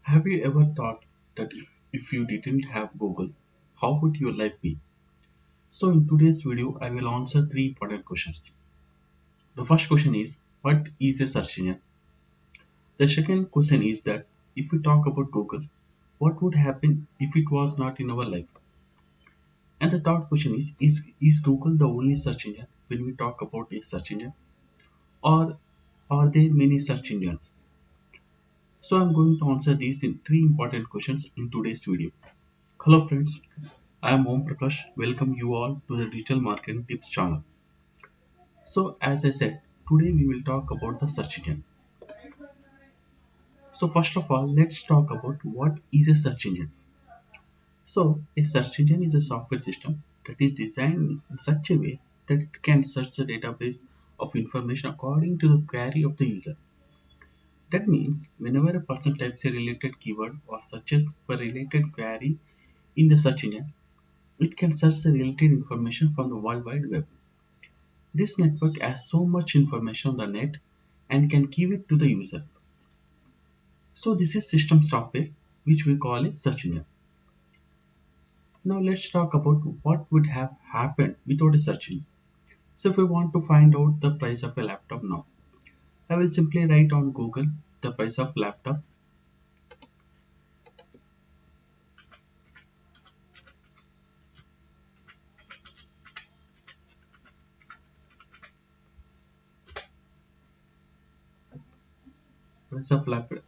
Have you ever thought that if you didn't have Google, how would your life be? So in today's video, I will answer three important questions. The first question is, what is a search engine? The second question is that if we talk about Google, what would happen if it was not in our life? And the third question is Google the only search engine when we talk about a search engine? Or are there many search engines? So I'm going to answer these in three important questions in today's video. Hello friends, I am Om Prakash. Welcome you all to the Digital Marketing Tips channel. So as I said, today we will talk about the search engine. So first of all, let's talk about what is a search engine. So a search engine is a software system that is designed in such a way that it can search the database of information according to the query of the user. That means whenever a person types a related keyword or searches for a related query in the search engine, it can search the related information from the World Wide Web. This network has so much information on the net and can give it to the user. So this is system software which we call a search engine. Now let's talk about what would have happened without a search engine. So if we want to find out the price of a laptop now, I will simply write on Google the price of laptop,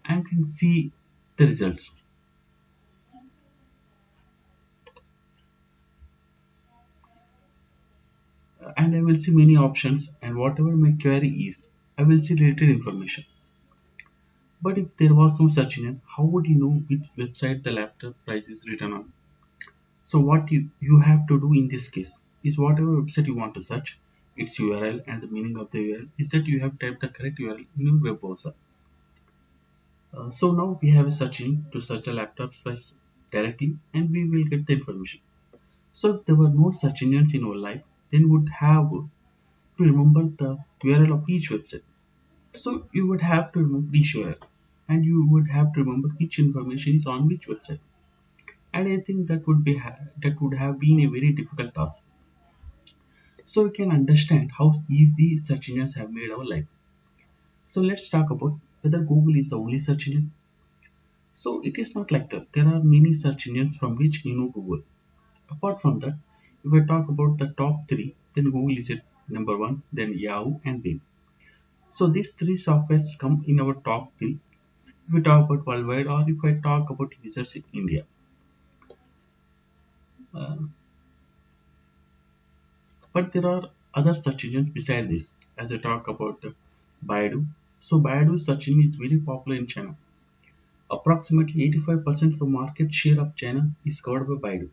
and can see the results. And I will see many options, and whatever my query is, I will see related information. But if there was no search engine, how would you know which website the laptop price is written on? So what you have to do in this case is whatever website you want to search, its URL and the meaning of the URL is that you have typed the correct URL in your web browser. So now we have a search engine to search a laptop's price directly and we will get the information. So if there were no search engines in our life, then we would have to remember the URL of each website. So you would have to remember each URL and you would have to remember which information is on which website. And I think that would have been a very difficult task. So we can understand how easy search engines have made our life. So let's talk about whether Google is the only search engine. So it is not like that. There are many search engines from which you know Google. Apart from that, if I talk about the top three, then Google is at number one, then Yahoo and Bing. So these three softwares come in our top three. If we talk about worldwide or if I talk about users in India. Uh, but there are other search engines beside this. As I talk about Baidu. So Baidu search engine is very popular in China. Approximately 85% of the market share of China is covered by Baidu.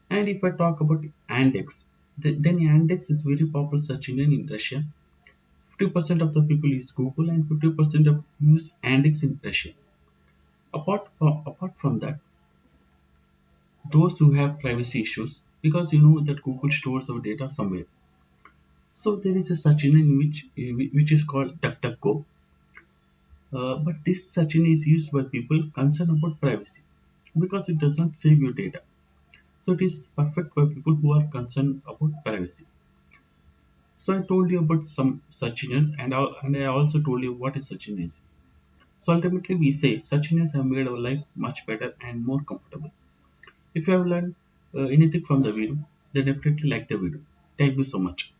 And if I talk about Yandex, then Yandex is very popular search engine in Russia. 50% of the people use Google and 50% of use Yandex in Russia. Apart from that, those who have privacy issues, because you know that Google stores our data somewhere. So there is a search engine which is called DuckDuckGo. But this search engine is used by people concerned about privacy because it does not save your data. So it is perfect for people who are concerned about privacy. So I told you about some search engines and I also told you what a search engine is. So ultimately we say search engines have made our life much better and more comfortable. If you have learned anything from the video, then definitely like the video. Thank you so much.